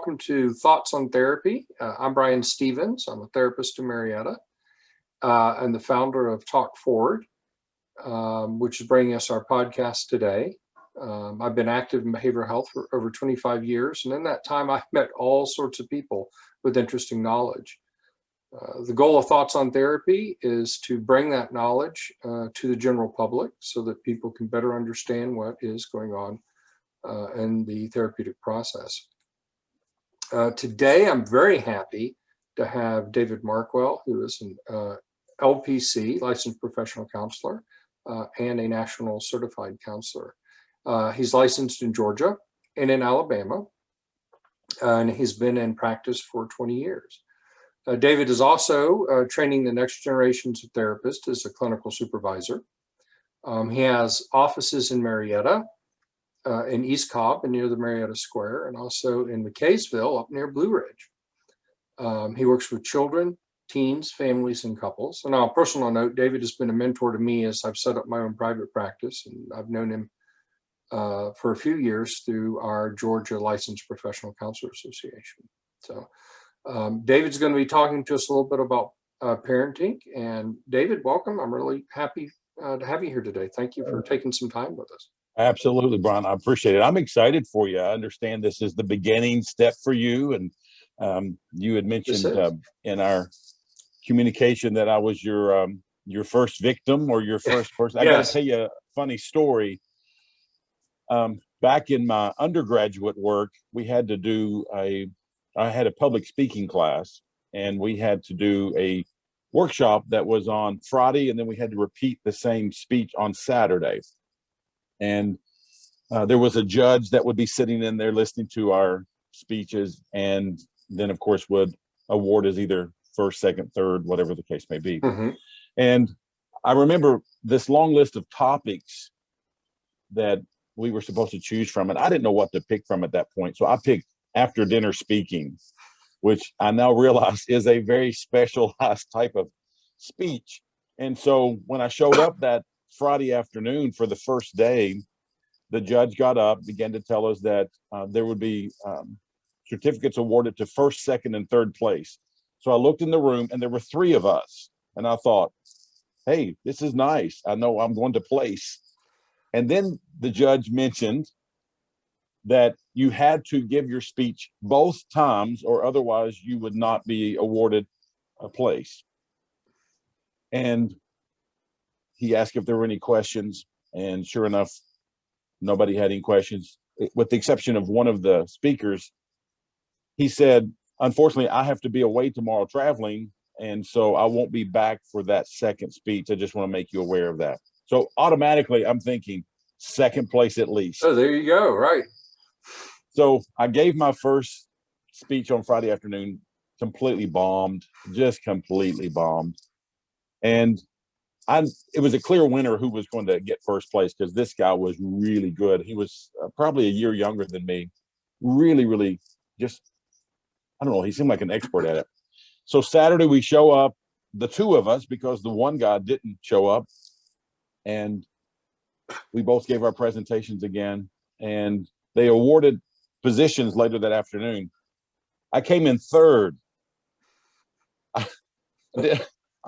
welcome to Thoughts on Therapy. I'm Bryan Stevens. I'm a therapist in Marietta and the founder of TalkForward, which is bringing us our podcast today. I've been active in behavioral health for over 25 years, and in that time, I've met all sorts of people with interesting knowledge. The goal of Thoughts on Therapy is to bring that knowledge to the general public so that people can better understand what is going on in the therapeutic process. Today, I'm very happy to have David Markwell, who is an LPC, licensed professional counselor, and a national certified counselor. He's licensed in Georgia and in Alabama, and he's been in practice for 20 years. David is also training the next generations of therapists as a clinical supervisor. He has offices in Marietta, in East Cobb and near the Marietta Square, and also in McKaysville up near Blue Ridge. He works with children, teens, families, and couples. And on a personal note, David has been a mentor to me as I've set up my own private practice, and I've known him for a few years through our Georgia Licensed Professional Counselor Association. So David's going to be talking to us a little bit about parenting. And David, welcome. I'm really happy to have you here today. Thank you for taking some time with us. Absolutely, Bryan. I appreciate it. I'm excited for you. I understand this is the beginning step for you. And you had mentioned in our communication that I was your first victim or your first person. Yes. I got to tell you a funny story. Back in my undergraduate work, we had to do I had a public speaking class, and we had to do a workshop that was on Friday, and then we had to repeat the same speech on Saturday. And there was a judge that would be sitting in there listening to our speeches, and then of course would award as either first, second, third, whatever the case may be. Mm-hmm. And I remember this long list of topics that we were supposed to choose from, and I didn't know what to pick from at that point. So I picked after dinner speaking, which I now realize is a very specialized type of speech. And so when I showed up that Friday afternoon for the first day, the judge got up, began to tell us that there would be certificates awarded to first, second, and third place. So I looked in the room, and there were three of us. And I thought, hey, this is nice. I know I'm going to place. And then the judge mentioned that you had to give your speech both times, or otherwise you would not be awarded a place. And he asked if there were any questions, and sure enough, nobody had any questions, with the exception of one of the speakers. He said, unfortunately, I have to be away tomorrow traveling, and so I won't be back for that second speech. I just want to make you aware of that. So automatically, I'm thinking second place at least. Oh, there you go. Right. So I gave my first speech on Friday afternoon, completely bombed, just completely bombed. And it was a clear winner who was going to get first place, because this guy was really good. He was probably a year younger than me. Really, really just, I don't know, he seemed like an expert at it. So Saturday we show up, the two of us, because the one guy didn't show up. And we both gave our presentations again, and they awarded positions later that afternoon. I came in third.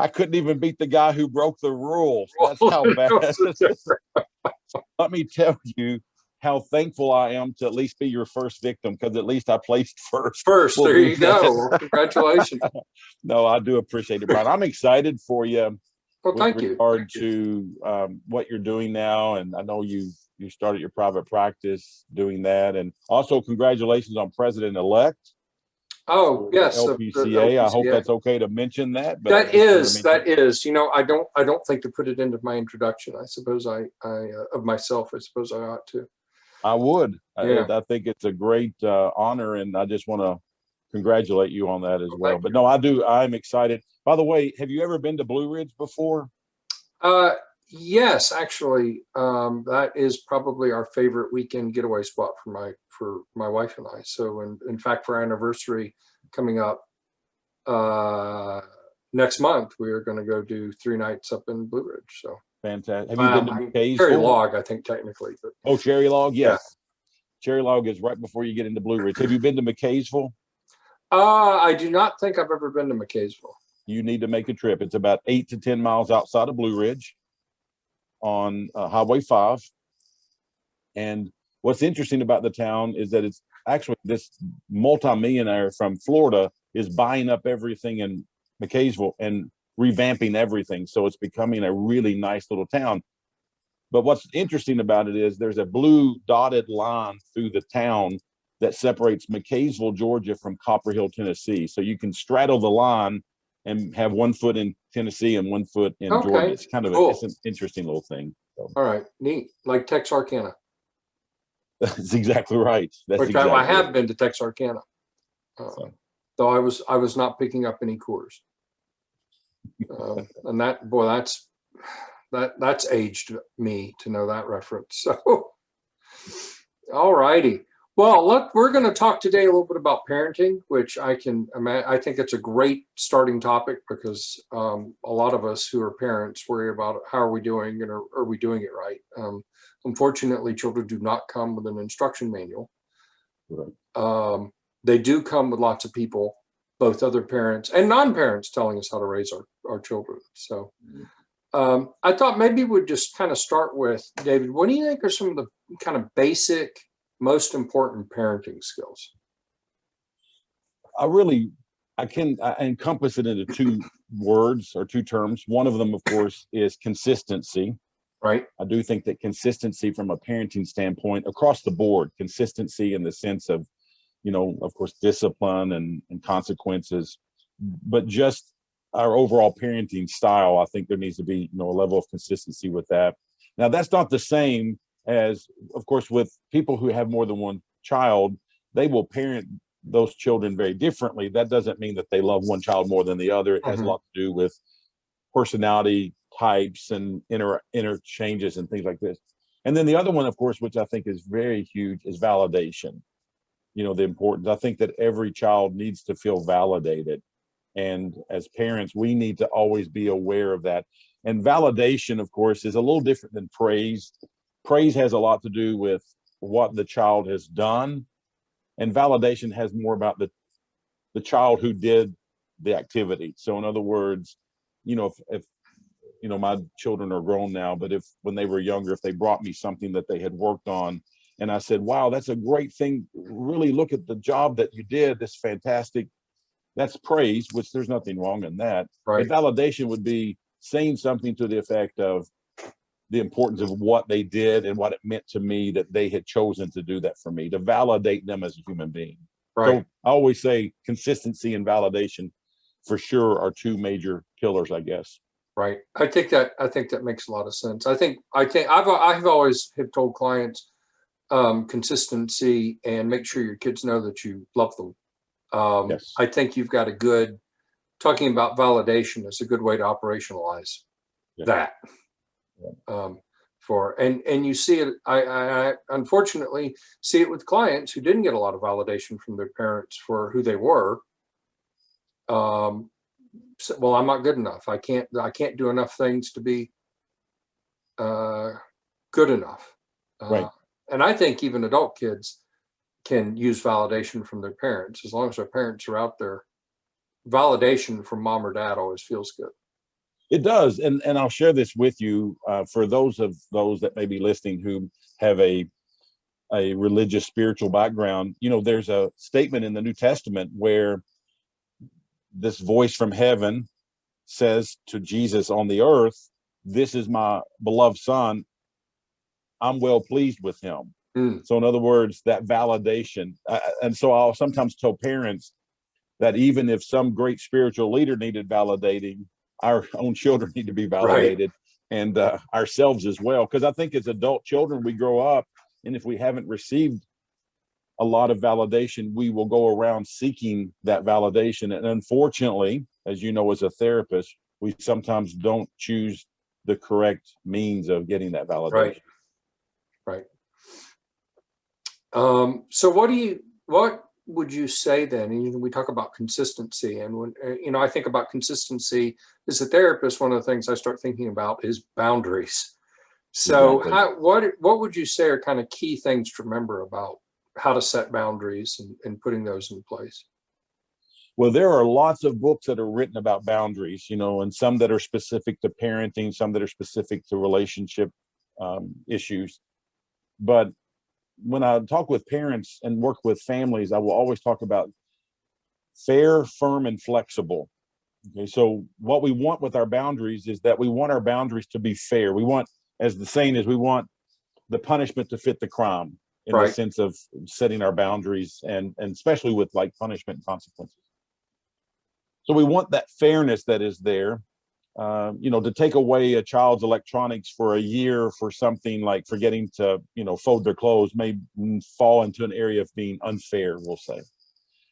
I couldn't even beat the guy who broke the rules. That's how bad. Let me tell you how thankful I am to at least be your first victim, because at least I placed first. There you go. Well, congratulations. No, I do appreciate it, Bryan. I'm excited for you. Well, thank you. With regard to what you're doing now, and I know you started your private practice doing that, and also congratulations on President-elect. Oh, yes. LPCA. I hope that's okay to mention that. But that is. You know, I don't think to put it into my introduction. I suppose I of myself, I suppose I ought to. I would. Yeah. I think it's a great honor, and I just want to congratulate you on that as well. But you. no, I do. I'm excited. By the way, have you ever been to Blue Ridge before? Yes, actually, that is probably our favorite weekend getaway spot for my wife and I. So, in fact, for our anniversary coming up next month, we are going to go do 3 nights up in Blue Ridge. So fantastic. Have you been to Cherry Log, I think technically, but Cherry Log, yes. Cherry Log is right before you get into Blue Ridge. Have you been to McKaysville? I do not think I've ever been to McKaysville. You need to make a trip. It's about 8 to 10 miles outside of Blue Ridge on Highway 5. And what's interesting about the town is that it's actually this multimillionaire from Florida is buying up everything in McKaysville and revamping everything. So it's becoming a really nice little town. But what's interesting about it is there's a blue dotted line through the town that separates McKaysville, Georgia from Copper Hill, Tennessee. So you can straddle the line and have 1 foot in Tennessee and 1 foot in Georgia. It's kind of cool. It's an interesting little thing. So. All right, neat. Like Texarkana. That's exactly right. That's Which exactly I have right. been to Texarkana, though I was not picking up any Coors. And that's aged me to know that reference. So, all righty. Well, we're going to talk today a little bit about parenting, which I think it's a great starting topic because a lot of us who are parents worry about how are we doing and are we doing it right? Unfortunately, children do not come with an instruction manual. Right. They do come with lots of people, both other parents and non-parents, telling us how to raise our children. So I thought maybe we'd just kind of start with, David, what do you think are some of the kind of basic, most important parenting skills? I encompass it into 2 words or 2 terms. One of them, of course, is consistency. Right. I do think that consistency from a parenting standpoint across the board, consistency in the sense of, of course, discipline and consequences, but just our overall parenting style. I think there needs to be, a level of consistency with that. Now, that's not the same as, of course, with people who have more than one child, they will parent those children very differently. That doesn't mean that they love one child more than the other. It has a lot to do with personality types and interchanges and things like this. And then the other one, of course, which I think is very huge, is validation. The importance. I think that every child needs to feel validated. And as parents, we need to always be aware of that. And validation, of course, is a little different than praise. Praise has a lot to do with what the child has done. And validation has more about the child who did the activity. So in other words, if my children are grown now, but if when they were younger, if they brought me something that they had worked on and I said, wow, that's a great thing. Really look at the job that you did. That's fantastic. That's praise, which there's nothing wrong in that. Right. And validation would be saying something to the effect of the importance of what they did and what it meant to me that they had chosen to do that for me, to validate them as a human being. Right. So I always say consistency and validation for sure are 2 major pillars, I guess. Right. I think that makes a lot of sense. I've always have told clients consistency and make sure your kids know that you love them. Yes. I think you've got talking about validation is a good way to operationalize that. Yeah. And you see it, I unfortunately see it with clients who didn't get a lot of validation from their parents for who they were. Well, I'm not good enough. I can't do enough things to be good enough. Right. And I think even adult kids can use validation from their parents. As long as their parents are out there, validation from mom or dad always feels good. It does. And I'll share this with you for those that may be listening who have a religious, spiritual background. There's a statement in the New Testament where this voice from heaven says to Jesus on the earth, this is my beloved son. I'm well pleased with him. So in other words, that validation. And so I'll sometimes tell parents that even if some great spiritual leader needed validating, our own children need to be validated. Right. And ourselves as well. Because I think as adult children, we grow up, and if we haven't received a lot of validation, we will go around seeking that validation. And unfortunately, as you know, as a therapist, we sometimes don't choose the correct means of getting that validation. Right. So what would you say then? And we talk about consistency, and when I think about consistency as a therapist, one of the things I start thinking about is boundaries. So exactly. What would you say are kind of key things to remember about how to set boundaries and putting those in place? Well, there are lots of books that are written about boundaries, and some that are specific to parenting, some that are specific to relationship issues. But when I talk with parents and work with families, I will always talk about fair, firm, and flexible. Okay, so what we want with our boundaries is that we want our boundaries to be fair. We want, as the saying is, we want the punishment to fit the crime in the Right. sense of setting our boundaries, and especially with like punishment and consequences. So we want that fairness that is there. To take away a child's electronics for a year for something like forgetting to, fold their clothes may fall into an area of being unfair, we'll say.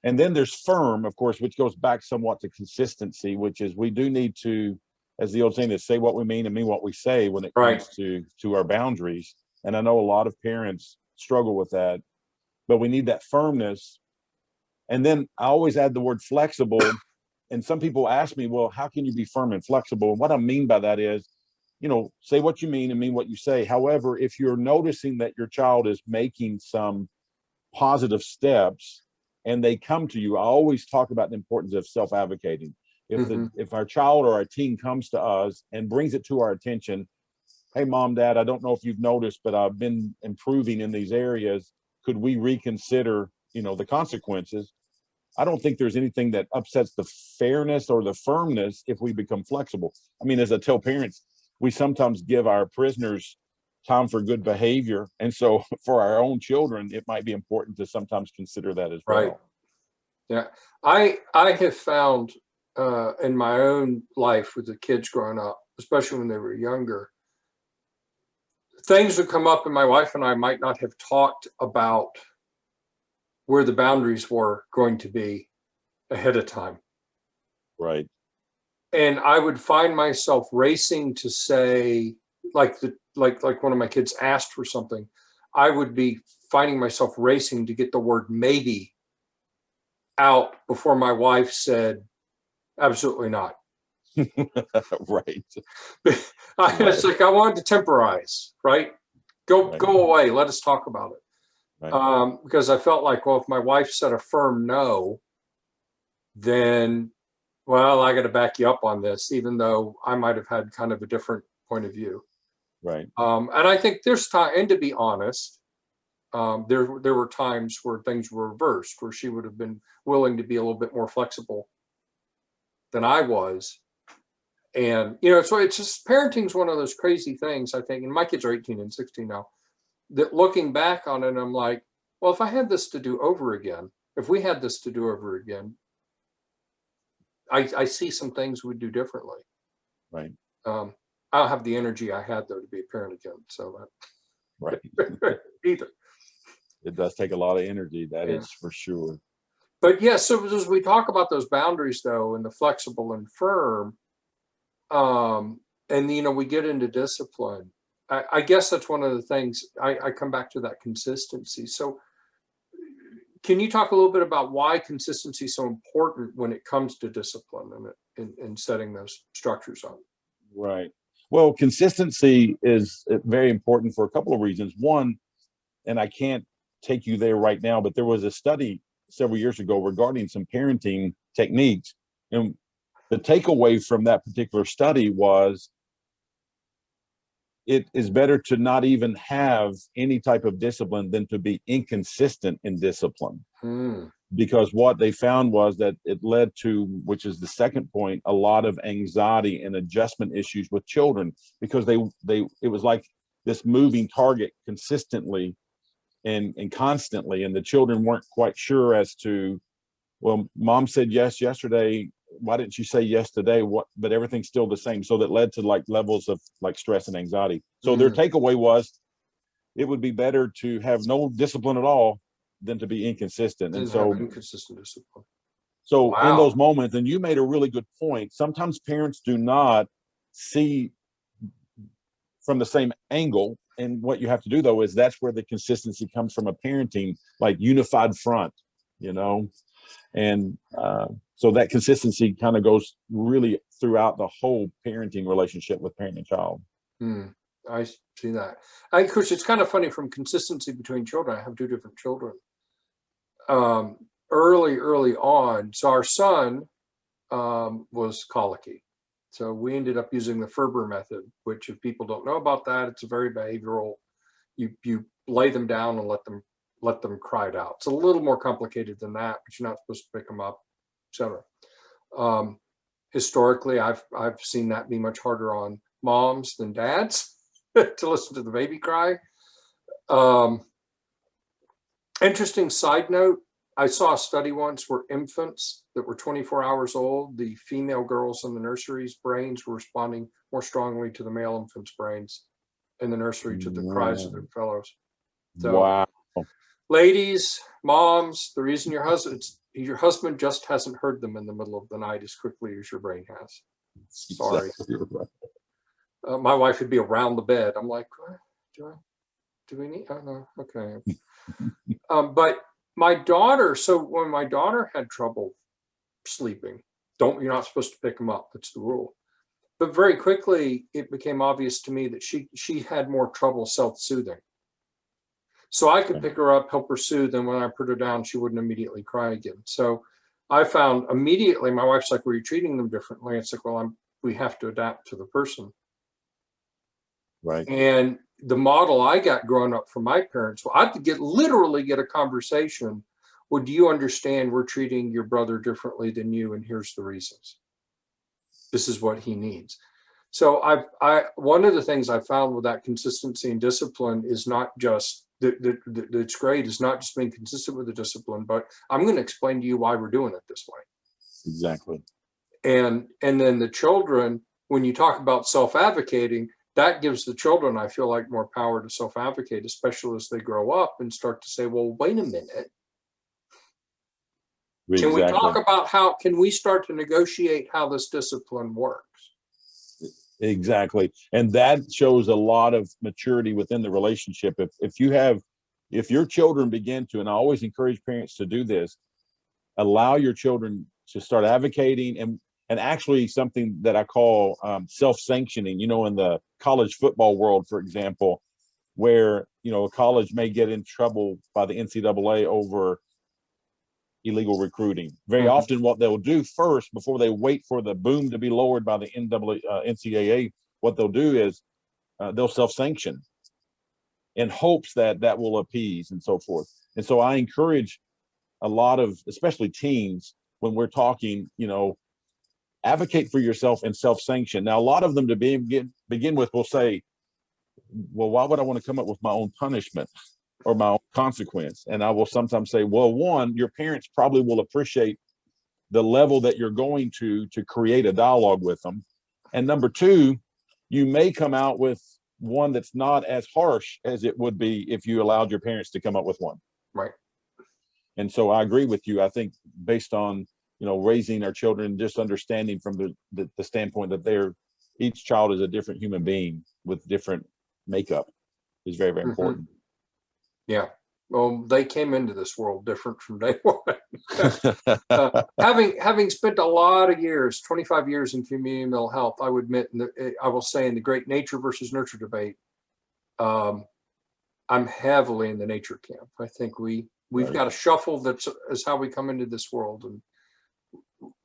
And then there's firm, of course, which goes back somewhat to consistency, which is we do need to, as the old saying is, say what we mean and mean what we say when it comes to our boundaries. And I know a lot of parents struggle with that, but we need that firmness. And then I always add the word flexible. And some people ask me, well, how can you be firm and flexible? And what I mean by that is, say what you mean and mean what you say. However, if you're noticing that your child is making some positive steps and they come to you, I always talk about the importance of self-advocating. If our child or our teen comes to us and brings it to our attention, hey, mom, dad, I don't know if you've noticed, but I've been improving in these areas. Could we reconsider, the consequences? I don't think there's anything that upsets the fairness or the firmness if we become flexible. I mean, as I tell parents, we sometimes give our prisoners time for good behavior. And so for our own children, it might be important to sometimes consider that as well. Right. Yeah. I have found in my own life with the kids growing up, especially when they were younger, things would come up and my wife and I might not have talked about where the boundaries were going to be ahead of time. Right. And I would find myself racing to say, like one of my kids asked for something, I would be finding myself racing to get the word maybe out before my wife said, absolutely not. Right. It's like, I wanted to temporize, right? Go away. Let us talk about it. Right. Because I felt like, well, if my wife said a firm no, then, well, I got to back you up on this, even though I might have had kind of a different point of view. Right. And I think there's time, and to be honest, there were times where things were reversed, where she would have been willing to be a little bit more flexible than I was. And, so it's just, parenting's one of those crazy things, I think, and my kids are 18 and 16 now, that looking back on it, I'm like, well, if I had this to do over again, if we had this to do over again, I see some things we'd do differently. Right. I don't have the energy I had, though, to be a parent again. So right. Either. It does take a lot of energy, that is for sure. But yeah, so as we talk about those boundaries, though, and the flexible and firm, and we get into discipline. I guess that's one of the things I come back to, that consistency. So can you talk a little bit about why consistency is so important when it comes to discipline and setting those structures up? Right. Well, consistency is very important for a couple of reasons. One, and I can't take you there right now, but there was a study several years ago regarding some parenting techniques. And the takeaway from that particular study was it is better to not even have any type of discipline than to be inconsistent in discipline. Because what they found was that it led to, which is the second point, a lot of anxiety and adjustment issues with children, because it was like this moving target consistently and constantly, and the children weren't quite sure as to, well, mom said yes yesterday, why didn't you say yes today? But everything's still the same. So that led to like levels of like stress and anxiety. So their takeaway was it would be better to have no discipline at all than to be inconsistent. And so inconsistent discipline. So in those moments, and you made a really good point, sometimes parents do not see from the same angle. And what you have to do, though, is that's where the consistency comes from, a parenting, like unified front, and so that consistency kind of goes really throughout the whole parenting relationship with parent and child. I see that. Of course, it's kind of funny, from consistency between children. I have two different children. early on. So our son was colicky. So we ended up using the Ferber method, which if people don't know about that, it's a very behavioral. You lay them down and let them cry it out. It's a little more complicated than that, but you're not supposed to pick them up, etc. Historically, I've seen that be much harder on moms than dads to listen to the baby cry. Interesting side note, I saw a study once where infants that were 24 hours old, the female girls in the nursery's brains were responding more strongly to the male infants' brains in the nursery to the cries of their fellows. So, Wow. ladies, moms, the reason your husband just hasn't heard them in the middle of the night as quickly as your brain has. Sorry. Exactly right. My wife would be around the bed. I'm like, what? Do we need? Oh no. Okay. But my daughter. So when my daughter had trouble sleeping, you're not supposed to pick them up. That's the rule. But very quickly, it became obvious to me that she had more trouble self-soothing. So I could pick her up, help her soothe, and when I put her down, she wouldn't immediately cry again. So I found immediately, my wife's like, "Were you treating them differently?" It's like, well, we have to adapt to the person. Right. And the model I got growing up from my parents, well, I could literally get a conversation. Well, do you understand we're treating your brother differently than you? And here's the reasons. This is what he needs. So one of the things I found with that consistency and discipline is not just that's great is not just being consistent with the discipline, but I'm going to explain to you why we're doing it this way. Exactly. And then the children, when you talk about self-advocating, that gives the children, I feel like, more power to self-advocate, especially as they grow up and start to say, well, wait a minute. Exactly. Can we talk about can we start to negotiate how this discipline works? Exactly. And that shows a lot of maturity within the relationship. If your children begin to, and I always encourage parents to do this, allow your children to start advocating and actually something that I call self-sanctioning, in the college football world, for example, where, a college may get in trouble by the NCAA over illegal recruiting. Very often what they'll do first, before they wait for the boom to be lowered by the NCAA, what they'll do is they'll self-sanction in hopes that will appease and so forth. And so I encourage a lot of, especially teens, when we're talking, advocate for yourself and self-sanction. Now, a lot of them to begin with will say, well, why would I want to come up with my own punishment or my own consequence? And I will sometimes say, well, one, your parents probably will appreciate the level that you're going to create a dialogue with them. And number two, you may come out with one that's not as harsh as it would be if you allowed your parents to come up with one. Right. And so I agree with you. I think based on, raising our children, just understanding from the standpoint that each child is a different human being with different makeup is very, very important. Yeah. Well, they came into this world different from day one. Having spent a lot of years, 25 years in community mental health, I would admit, I will say in the great nature versus nurture debate, I'm heavily in the nature camp. I think we've got a shuffle is how we come into this world, and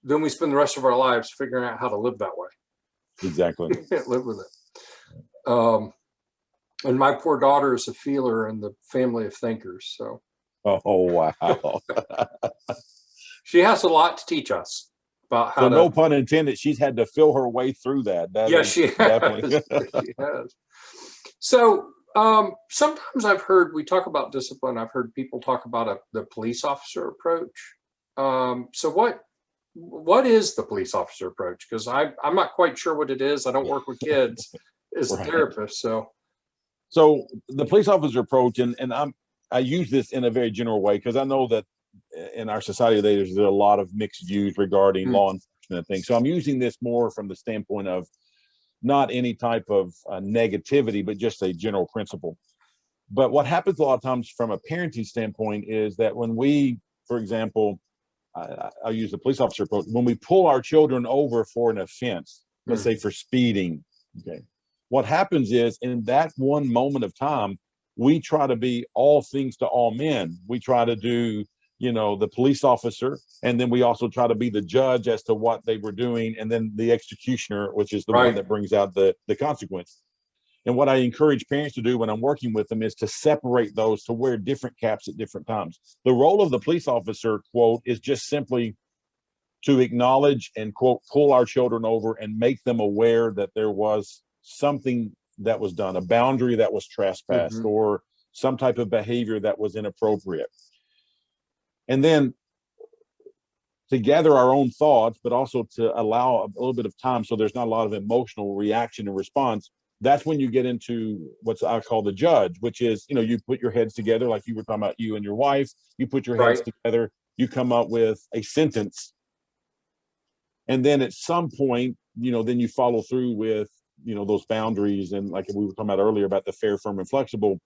then we spend the rest of our lives figuring out how to live that way. Exactly. Live with it. And my poor daughter is a feeler in the family of thinkers. So. Oh wow. She has a lot to teach us about how. So no pun intended. She's had to feel her way through that. Yes, she has. She has. So sometimes I've heard we talk about discipline. I've heard people talk about the police officer approach. So what is the police officer approach? Because I'm not quite sure what it is. I don't work with kids as a therapist. So the police officer approach, and I use this in a very general way because I know that in our society there's a lot of mixed views regarding law enforcement and things. So I'm using this more from the standpoint of not any type of negativity, but just a general principle. But what happens a lot of times from a parenting standpoint is that when we, for example, I'll use the police officer approach, when we pull our children over for an offense, let's say for speeding, okay, what happens is in that one moment of time, we try to be all things to all men. We try to do, the police officer, and then we also try to be the judge as to what they were doing, and then the executioner, which is the one that brings out the consequence. And what I encourage parents to do when I'm working with them is to separate those, to wear different caps at different times. The role of the police officer, quote, is just simply to acknowledge and, quote, pull our children over and make them aware that there was something that was done, a boundary that was trespassed, or some type of behavior that was inappropriate. And then to gather our own thoughts, but also to allow a little bit of time so there's not a lot of emotional reaction and response. That's when you get into what I call the judge, which is, you put your heads together, like you were talking about, you and your wife, you put your heads together, you come up with a sentence. And then at some point, then you follow through with, those boundaries. And like we were talking about earlier about the fair, firm, and flexible,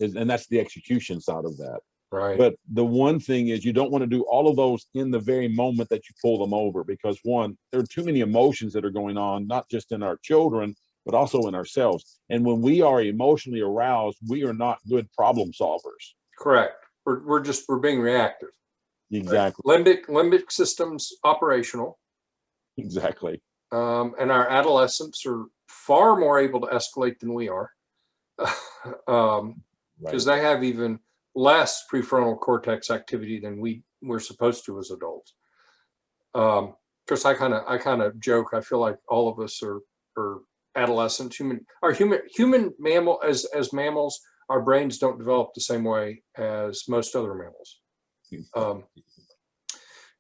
and that's the execution side of that. Right. But the one thing is, you don't want to do all of those in the very moment that you pull them over, because one, there are too many emotions that are going on, not just in our children, but also in ourselves. And when we are emotionally aroused, we are not good problem solvers. Correct. We're being reactive. Exactly. Right? Limbic system's operational. Exactly. And our adolescents are far more able to escalate than we are, because they have even less prefrontal cortex activity than we're supposed to as adults. Because I kind of joke. I feel like all of us are adolescents. Human mammal as mammals, our brains don't develop the same way as most other mammals.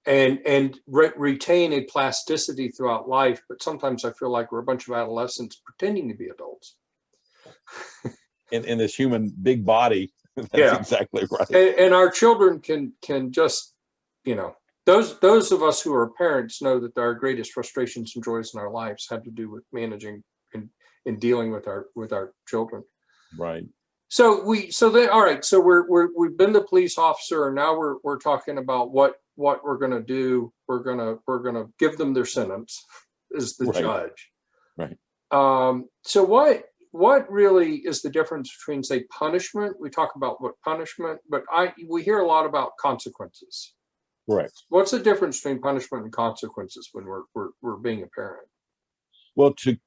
And retain a plasticity throughout life, but sometimes I feel like we're a bunch of adolescents pretending to be adults. in this human big body. That's exactly right. And our children can just, those of us who are parents know that our greatest frustrations and joys in our lives had to do with managing and dealing with our children. Right. So we've been the police officer, and now we're talking about what we're going to do. We're going to give them their sentence as the judge. Right. So what really is the difference between, say, punishment? We talk about what punishment, but we hear a lot about consequences. Correct. What's the difference between punishment and consequences when we're being a parent? Well, to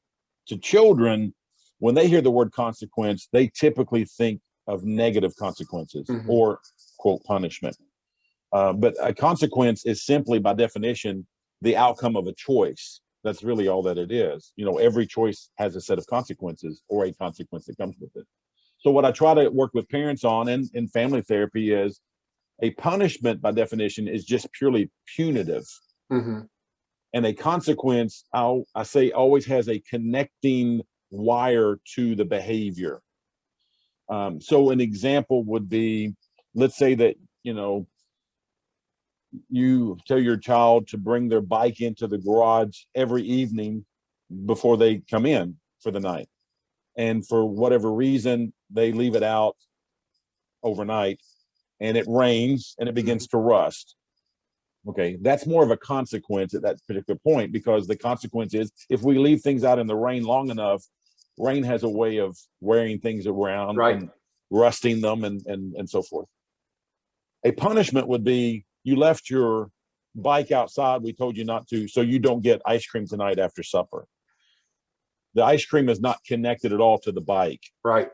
children, when they hear the word consequence, they typically think of negative consequences or, quote, punishment. But a consequence is simply, by definition, the outcome of a choice. That's really all that it is. Every choice has a set of consequences, or a consequence that comes with it. So what I try to work with parents on and in family therapy is, a punishment, by definition, is just purely punitive. And a consequence, I say, always has a connecting wire to the behavior. So an example would be, let's say that, you tell your child to bring their bike into the garage every evening before they come in for the night. And for whatever reason, they leave it out overnight, and it rains and it begins to rust. Okay, that's more of a consequence at that particular point, because the consequence is, if we leave things out in the rain long enough, rain has a way of wearing things around and rusting them and so forth. A punishment would be, you left your bike outside, we told you not to, so you don't get ice cream tonight after supper. The ice cream is not connected at all to the bike. Right.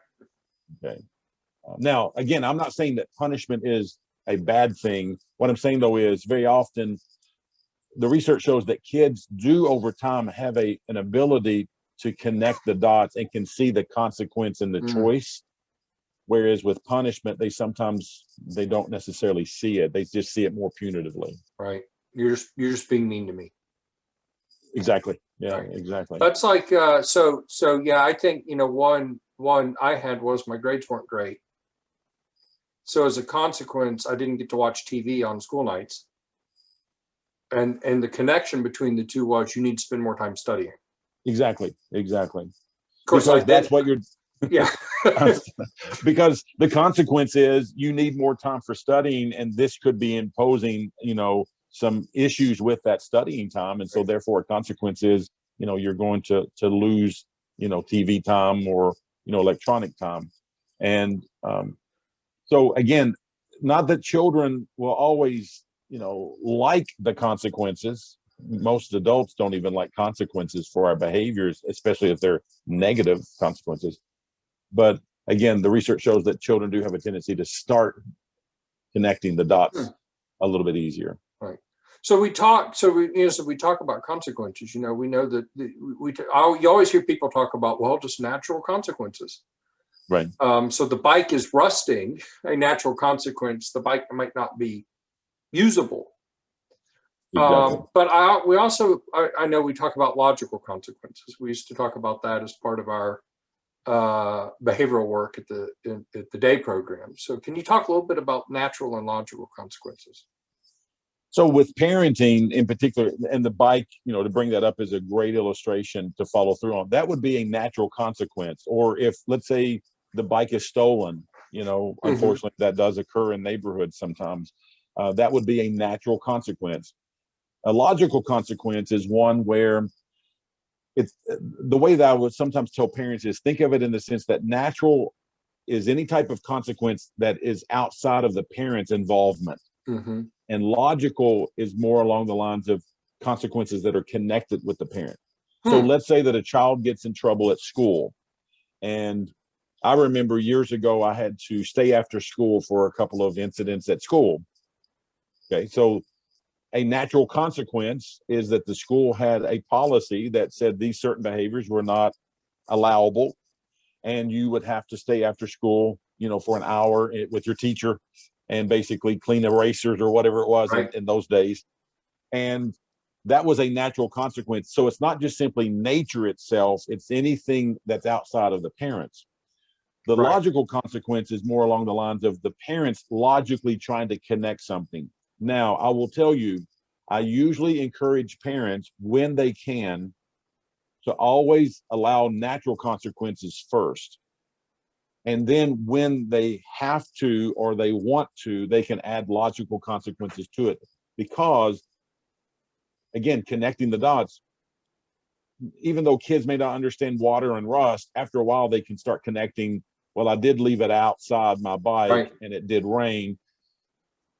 Okay. Now, again, I'm not saying that punishment is a bad thing. What I'm saying, though, is very often the research shows that kids do over time have an ability to connect the dots and can see the consequence and the choice. Whereas with punishment, they don't necessarily see it. They just see it more punitively. Right. You're just being mean to me. Exactly. Yeah, exactly. That's like, so yeah, I think, one I had was my grades weren't great. So as a consequence, I didn't get to watch TV on school nights. And the connection between the two was, you need to spend more time studying. Exactly. Of course, that's what you're. Yeah. Because the consequence is, you need more time for studying, and this could be imposing, some issues with that studying time. And so therefore a consequence is, you're going to lose, TV time or, electronic time. And so again, not that children will always, like the consequences. Most adults don't even like consequences for our behaviors, especially if they're negative consequences. But again, the research shows that children do have a tendency to start connecting the dots a little bit easier. Right. So we talk about consequences. We know that you always hear people talk about, well, just natural consequences. Right. So the bike is rusting, a natural consequence. The bike might not be usable. Exactly. But I know we talk about logical consequences. We used to talk about that as part of our behavioral work at the day program. So can you talk a little bit about natural and logical consequences? So with parenting in particular, and the bike, to bring that up is a great illustration to follow through on. That would be a natural consequence. Or if, let's say, the bike is stolen, unfortunately, that does occur in neighborhoods sometimes. That would be a natural consequence. A logical consequence is one where it's the way that I would sometimes tell parents is think of it in the sense that natural is any type of consequence that is outside of the parent's involvement. Mm-hmm. And logical is more along the lines of consequences that are connected with the parent. So let's say that a child gets in trouble at school. And I remember years ago, I had to stay after school for a couple of incidents at school. Okay, so a natural consequence is that the school had a policy that said these certain behaviors were not allowable. And you would have to stay after school, for an hour with your teacher and basically clean erasers or whatever it was in those days. And that was a natural consequence. So it's not just simply nature itself, it's anything that's outside of the parents. The logical consequence is more along the lines of the parents logically trying to connect something. Now, I will tell you, I usually encourage parents when they can to always allow natural consequences first. And then when they have to or they want to, they can add logical consequences to it. Because, again, connecting the dots, even though kids may not understand water and rust, after a while they can start connecting, well, I did leave it outside my bike and it did rain.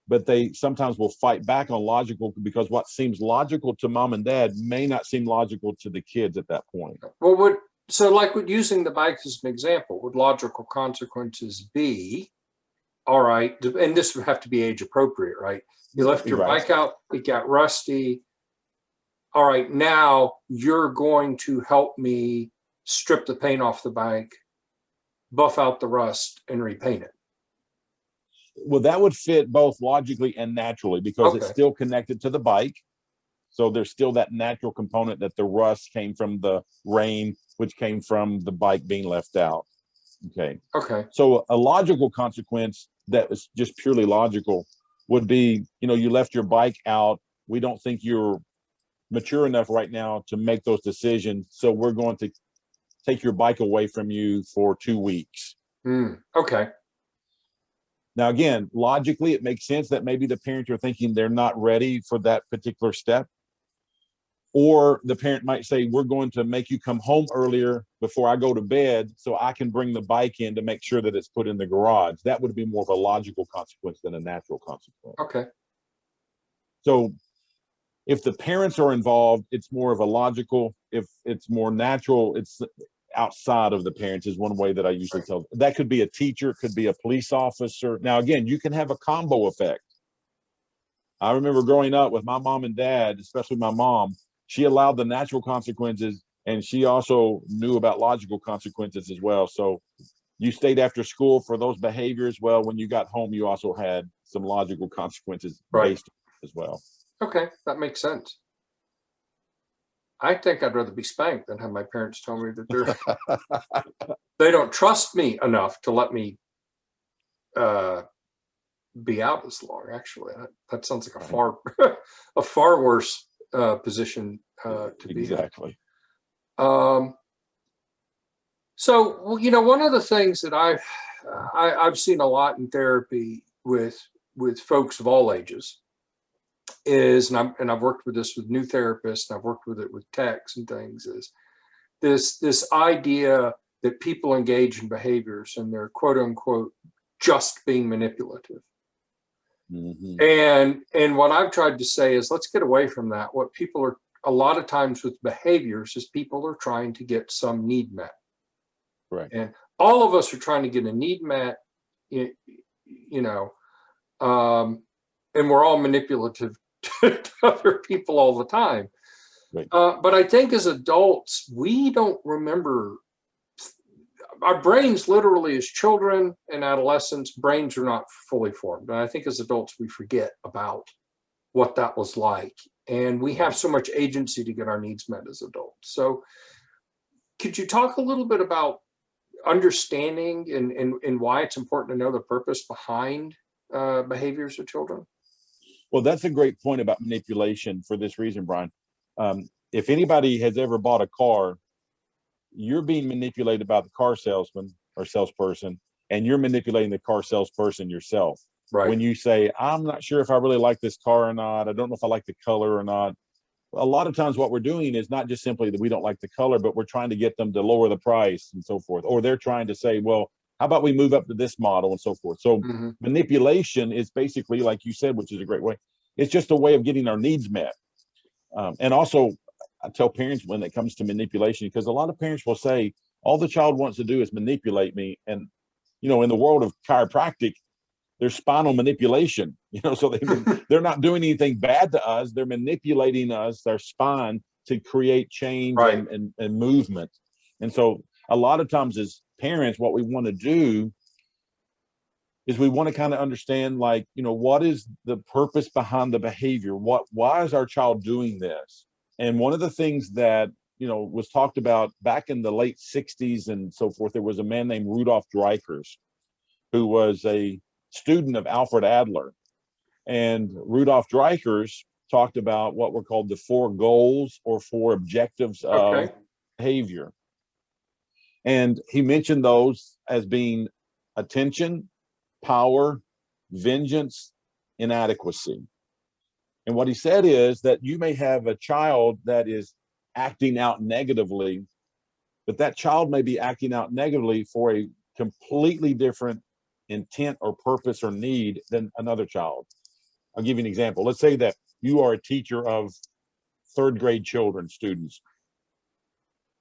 But they sometimes will fight back on logical because what seems logical to mom and dad may not seem logical to the kids at that point. Well, with using the bike as an example, would logical consequences be, all right, and this would have to be age appropriate, right? You left your bike out, it got rusty. All right, now you're going to help me strip the paint off the bike, buff out the rust, and repaint it. Well, that would fit both logically and naturally because it's still connected to the bike. So there's still that natural component that the rust came from the rain, which came from the bike being left out. Okay. So a logical consequence that is just purely logical would be, you left your bike out. We don't think you're mature enough right now to make those decisions. So we're going to take your bike away from you for 2 weeks. Okay. Now, again, logically, it makes sense that maybe the parents are thinking they're not ready for that particular step. Or the parent might say, we're going to make you come home earlier before I go to bed so I can bring the bike in to make sure that it's put in the garage. That would be more of a logical consequence than a natural consequence. Okay. So if the parents are involved, it's more of a logical. If it's more natural, it's outside of the parents is one way that I usually tell. That could be a teacher, could be a police officer. Now, again, you can have a combo effect. I remember growing up with my mom and dad, especially my mom, she allowed the natural consequences and she also knew about logical consequences as well. So you stayed after school for those behaviors. Well, when you got home, you also had some logical consequences based as well. Okay, that makes sense. I think I'd rather be spanked than have my parents tell me that they don't trust me enough to let me be out as long. Actually, that sounds like a far worse position to be in. Exactly. So, one of the things that I've seen a lot in therapy with folks of all ages is, and I've worked with this with new therapists, and I've worked with it with techs and things, is this idea that people engage in behaviors and they're quote unquote just being manipulative. And what I've tried to say is, let's get away from that. What people are, a lot of times with behaviors, is people are trying to get some need met. Right. And all of us are trying to get a need met, you know, and we're all manipulative to other people all the time. Right. But I think as adults, we don't remember. Our brains, literally, as children and adolescents, brains are not fully formed. And I think as adults, we forget about what that was like. And we have so much agency to get our needs met as adults. So could you talk a little bit about understanding and why it's important to know the purpose behind behaviors of children? Well, that's a great point about manipulation for this reason, Brian. If anybody has ever bought a car, you're being manipulated by the car salesman or salesperson, and you're manipulating the car salesperson yourself. Right. When you say, I'm not sure if I really like this car or not, I don't know if I like the color or not. A lot of times what we're doing is not just simply that we don't like the color, but we're trying to get them to lower the price and so forth. Or they're trying to say, well, how about we move up to this model and so forth. So manipulation is basically, like you said, which is a great way. It's just a way of getting our needs met. And also, I tell parents when it comes to manipulation, because a lot of parents will say, all the child wants to do is manipulate me. And, you know, in the world of chiropractic, there's spinal manipulation, you know, so they're not doing anything bad to us. They're manipulating us, their spine, to create change and movement. And so a lot of times as parents, what we want to do is we want to kind of understand, like, you know, what is the purpose behind the behavior? Why is our child doing this? And one of the things that, you know, was talked about back in the late 60s and so forth, there was a man named Rudolf Dreikurs, who was a student of Alfred Adler. And Rudolf Dreikurs talked about what were called the 4 goals or 4 objectives of behavior. And he mentioned those as being attention, power, vengeance, inadequacy. And what he said is that you may have a child that is acting out negatively, but that child may be acting out negatively for a completely different intent or purpose or need than another child. I'll give you an example. Let's say that you are a teacher of 3rd grade children, students,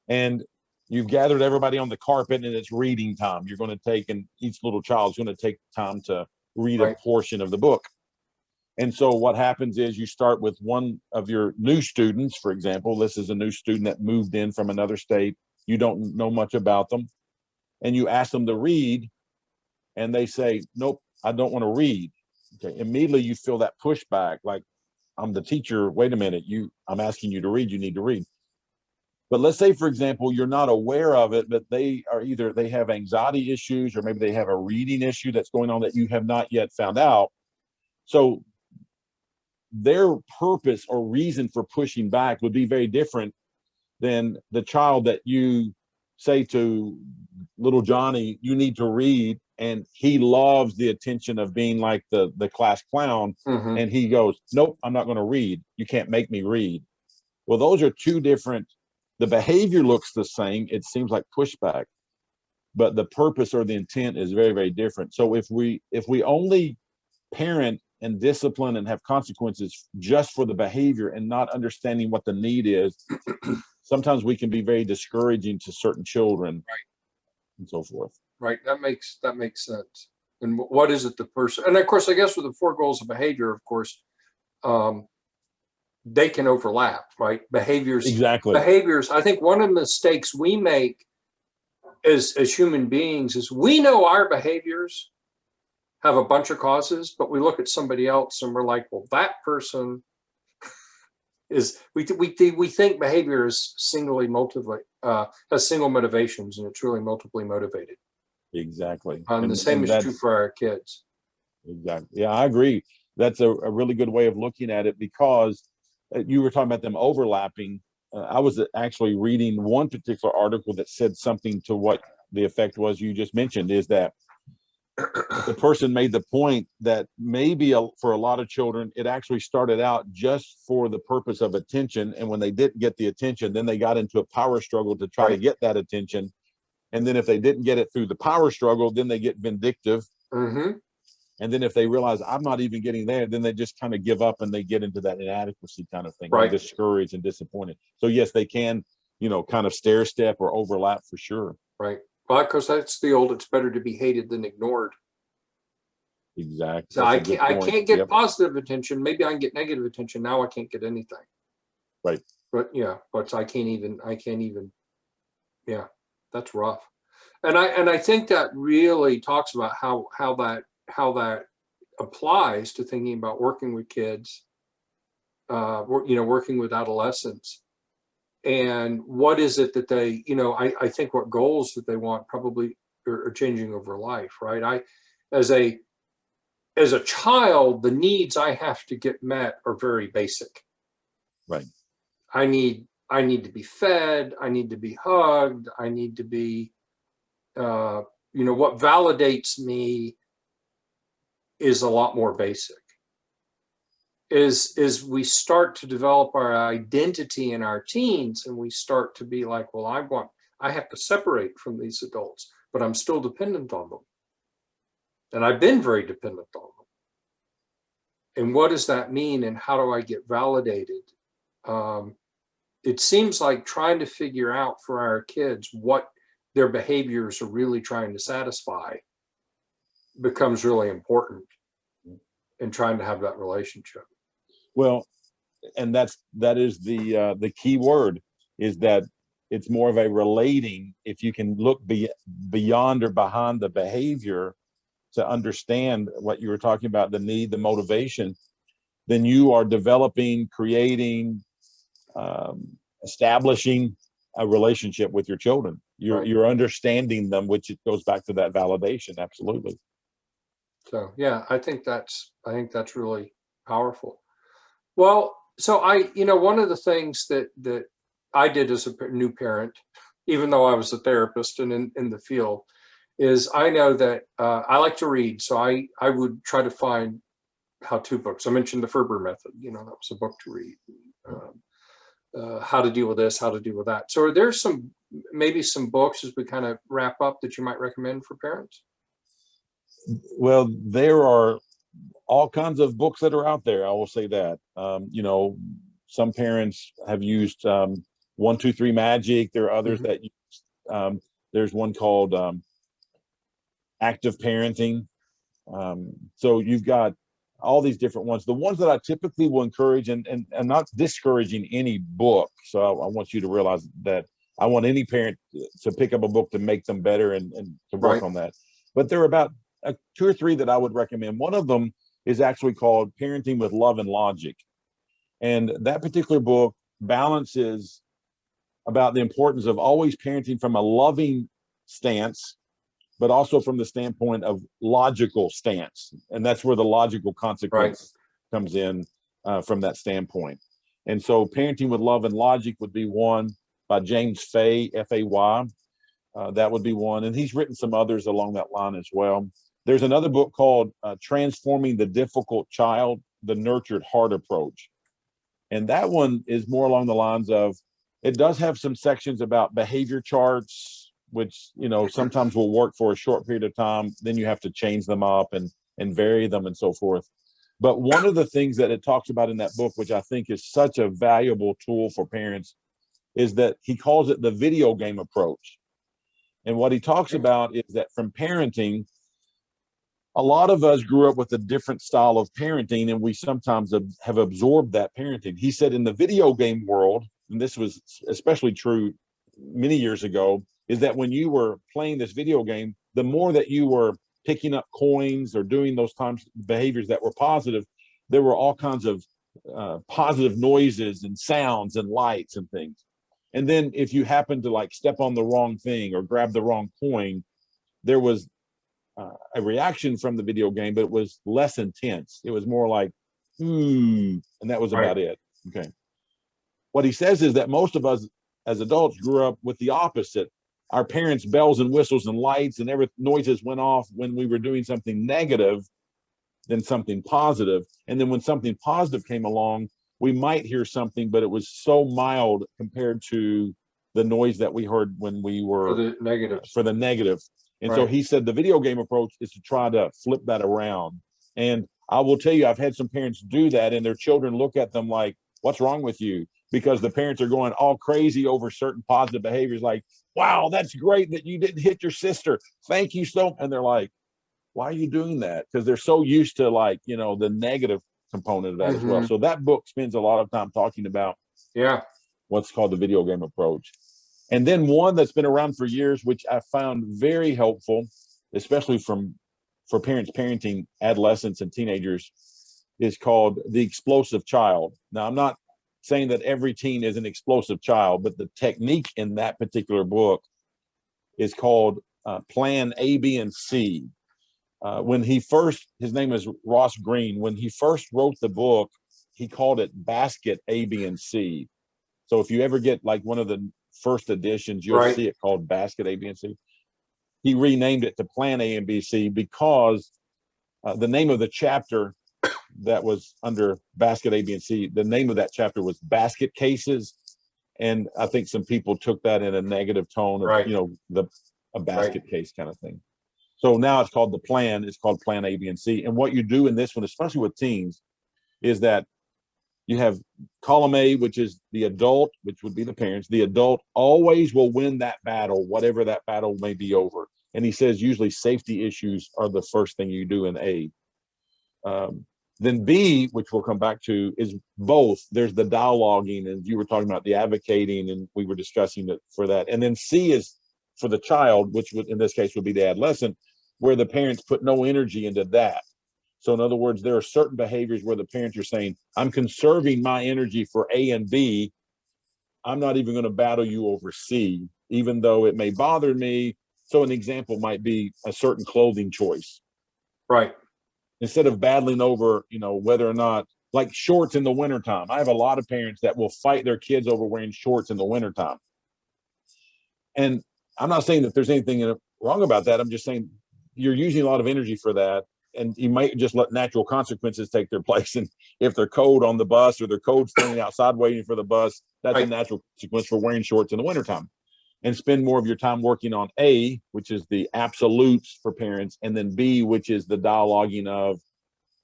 and you've gathered everybody on the carpet and it's reading time. You're going to take, and each little child's going to take time to read a portion of the book. And so what happens is you start with one of your new students, for example. This is a new student that moved in from another state. You don't know much about them. And you ask them to read, and they say, nope, I don't want to read. Okay. Immediately you feel that pushback, like, I'm the teacher. Wait a minute. I'm asking you to read. You need to read. But let's say, for example, you're not aware of it, but they have anxiety issues, or maybe they have a reading issue that's going on that you have not yet found out. So their purpose or reason for pushing back would be very different than the child that you say to little Johnny, you need to read, and he loves the attention of being like the class clown, and he goes, nope, I'm not going to read. You can't make me read. Well, those are 2 different. The behavior looks the same. It seems like pushback, but the purpose or the intent is very, very different. So if we only parent and discipline and have consequences just for the behavior and not understanding what the need is, sometimes we can be very discouraging to certain children, and so forth. Right. That makes sense. And what is it the person? And of course, I guess with the 4 goals of behavior, of course, they can overlap, right? Behaviors. I think one of the mistakes we make as human beings is we know our behaviors have a bunch of causes, but we look at somebody else and we're like, well, that person is, we think behavior is has single motivations, and it's really multiply motivated. Exactly. And the same is true for our kids. Exactly. Yeah, I agree. That's a really good way of looking at it, because you were talking about them overlapping. I was actually reading one particular article that said something to what the effect was you just mentioned, is that the person made the point that maybe for a lot of children, it actually started out just for the purpose of attention. And when they didn't get the attention, then they got into a power struggle to try to get that attention. And then if they didn't get it through the power struggle, then they get vindictive. And then if they realize I'm not even getting there, then they just kind of give up and they get into that inadequacy kind of thing, Right. discouraged and disappointed. So yes, they can, kind of stair step or overlap for sure. Right. Well, because that's the old, it's better to be hated than ignored. Exactly. So I can't get positive attention. Maybe I can get negative attention. Now I can't get anything. Right. But yeah, but I can't even, yeah, that's rough. And I think that really talks about how that applies to thinking about working with kids, working with adolescents. And what is it that they, I think what goals that they want probably are changing over life, right? As a child, the needs I have to get met are very basic. Right. I need to be fed. I need to be hugged. I need to be, what validates me is a lot more basic. Is we start to develop our identity in our teens, and we start to be like, well, I have to separate from these adults, but I'm still dependent on them. And I've been very dependent on them. And what does that mean? And how do I get validated? It seems like trying to figure out for our kids what their behaviors are really trying to satisfy becomes really important in trying to have that relationship. Well, and that is the key word, is that it's more of a relating. If you can look beyond or behind the behavior to understand what you were talking about, the need, the motivation, then you are developing, creating, establishing a relationship with your children. You're understanding them, which it goes back to that validation. Absolutely. So yeah, I think that's really powerful. Well, so one of the things that I did as a new parent, even though I was a therapist and in the field, is I know that I like to read. So I would try to find how-to books. I mentioned the Ferber method, that was a book to read. How to deal with this, how to deal with that. So are there maybe some books as we kind of wrap up that you might recommend for parents? Well, there are all kinds of books that are out there. I will say that. Some parents have used 1, 2, 3 Magic. There are others that use, there's one called Active Parenting. So you've got all these different ones. The ones that I typically will encourage, and I'm not discouraging any book. So I want you to realize that I want any parent to pick up a book to make them better and to work on that. But there are about 2 or 3 that I would recommend. One of them is actually called Parenting with Love and Logic. And that particular book balances about the importance of always parenting from a loving stance, but also from the standpoint of logical stance. And that's where the logical consequence comes in from that standpoint. And so Parenting with Love and Logic would be one by James Fay, F-A-Y. That would be one. And he's written some others along that line as well. There's another book called Transforming the Difficult Child, the Nurtured Heart Approach. And that one is more along the lines of, it does have some sections about behavior charts, which, sometimes will work for a short period of time. Then you have to change them up and vary them and so forth. But one of the things that it talks about in that book, which I think is such a valuable tool for parents, is that he calls it the video game approach. And what he talks about is that from parenting, a lot of us grew up with a different style of parenting, and we sometimes have absorbed that parenting. He said in the video game world, and this was especially true many years ago, is that when you were playing this video game, the more that you were picking up coins or doing those behaviors that were positive, there were all kinds of positive noises and sounds and lights and things. And then if you happened to step on the wrong thing or grab the wrong coin, there was a reaction from the video game, but it was less intense. It was more like, and that was about it. Okay. What he says is that most of us as adults grew up with the opposite. Our parents' bells and whistles and lights and noises went off when we were doing something negative than something positive. And then when something positive came along, we might hear something, but it was so mild compared to the noise that we heard when we were for the negative. And so he said the video game approach is to try to flip that around. And I will tell you, I've had some parents do that, and their children look at them like, what's wrong with you? Because the parents are going all crazy over certain positive behaviors, like, wow, that's great that you didn't hit your sister. Thank you so. And they're like, why are you doing that? Because they're so used to, like, you know, the negative component of that as well. So that book spends a lot of time talking about what's called the video game approach. And then one that's been around for years, which I found very helpful, especially for parents parenting adolescents and teenagers, is called The Explosive Child. Now, I'm not saying that every teen is an explosive child, but the technique in that particular book is called Plan A, B, and C. His name is Ross Greene. When he first wrote the book, he called it Basket A, B, and C. So if you ever get like one of the first editions, you'll see it called Basket A, B, and C. He renamed it to Plan A and B, C because the name of the chapter that was under Basket A, B, and C, the name of that chapter was Basket Cases. And I think some people took that in a negative tone of, you know, a basket case kind of thing. So now it's called it's called Plan A, B, and C. And what you do in this one, especially with teens, is that you have column A, which is the adult, which would be the parents. The adult always will win that battle, whatever that battle may be over. And he says usually safety issues are the first thing you do in A. Then B, which we'll come back to, is both. There's the dialoguing, and you were talking about the advocating, and we were discussing it for that. And then C is for the child, which would, in this case, would be the adolescent, where the parents put no energy into that. So in other words, there are certain behaviors where the parents are saying, I'm conserving my energy for A and B. I'm not even going to battle you over C, even though it may bother me. So an example might be a certain clothing choice. Right. Instead of battling over, you know, whether or not, like shorts in the wintertime. I have a lot of parents that will fight their kids over wearing shorts in the wintertime. And I'm not saying that there's anything wrong about that. I'm just saying you're using a lot of energy for that. And you might just let natural consequences take their place. And if they're cold on the bus or they're cold standing outside waiting for the bus, that's a natural consequence for wearing shorts in the wintertime. And spend more of your time working on A, which is the absolutes for parents, and then B, which is the dialoguing of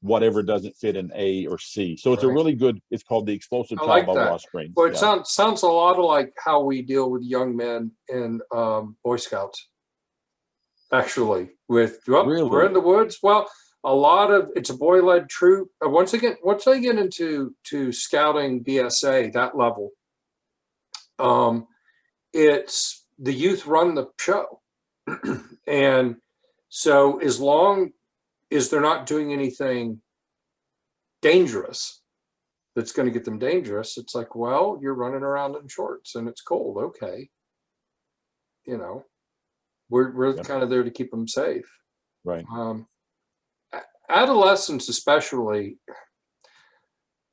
whatever doesn't fit in A or C. So it's a really good, it's called The Explosive Child by Ross Greene. Well, it sounds a lot like how we deal with young men in Boy Scouts. Actually, we're in the woods. Well, a lot of it's a boy-led troop. Once they get into scouting BSA, that level, it's the youth run the show. And so as long as they're not doing anything dangerous that's going to get them dangerous, it's like, well, you're running around in shorts and it's cold. Okay. You know, we're kind of there to keep them safe. Right. Adolescents especially,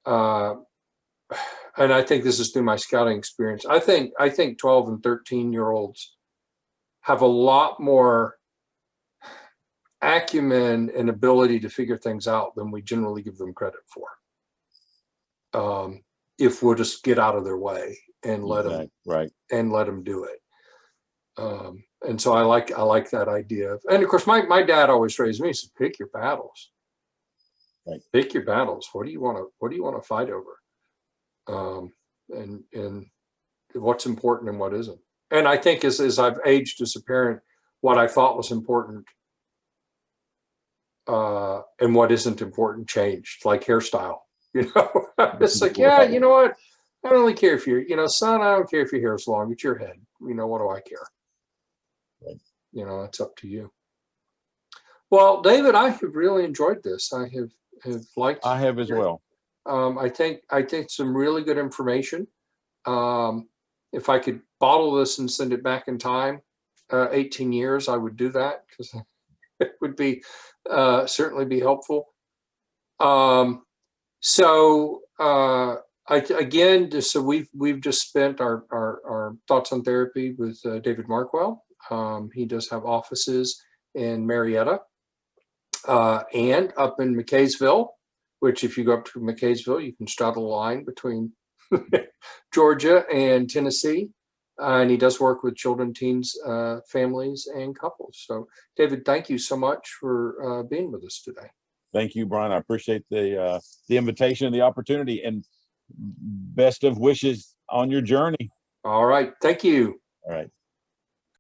and I think this is through my scouting experience, I think 12 and 13-year-olds have a lot more acumen and ability to figure things out than we generally give them credit for. If we'll just get out of their way and let them do it. And so I like that idea. And of course, my dad always raised me, he said, pick your battles. Right. Pick your battles. What do you want to fight over? And what's important and what isn't. And I think as I've aged as a parent, what I thought was important and what isn't important changed, like hairstyle. You know, it's like, yeah, you know what? I don't really care if you're, son, I don't care if your hair is long. It's your head. You know, what do I care? Right. You know, it's up to you. Well, David, I have really enjoyed this. I have liked. I have as well. I think some really good information. If I could bottle this and send it back in time, 18 years, I would do that because it would be certainly be helpful. We've just spent our thoughts on therapy with David Markwell. He does have offices in Marietta and up in McKaysville, which if you go up to McKaysville, you can straddle the line between Georgia and Tennessee. and he does work with children, teens, families, and couples. So, David, thank you so much for being with us today. Thank you, Bryan. I appreciate the invitation and the opportunity, and best of wishes on your journey. All right. Thank you. All right.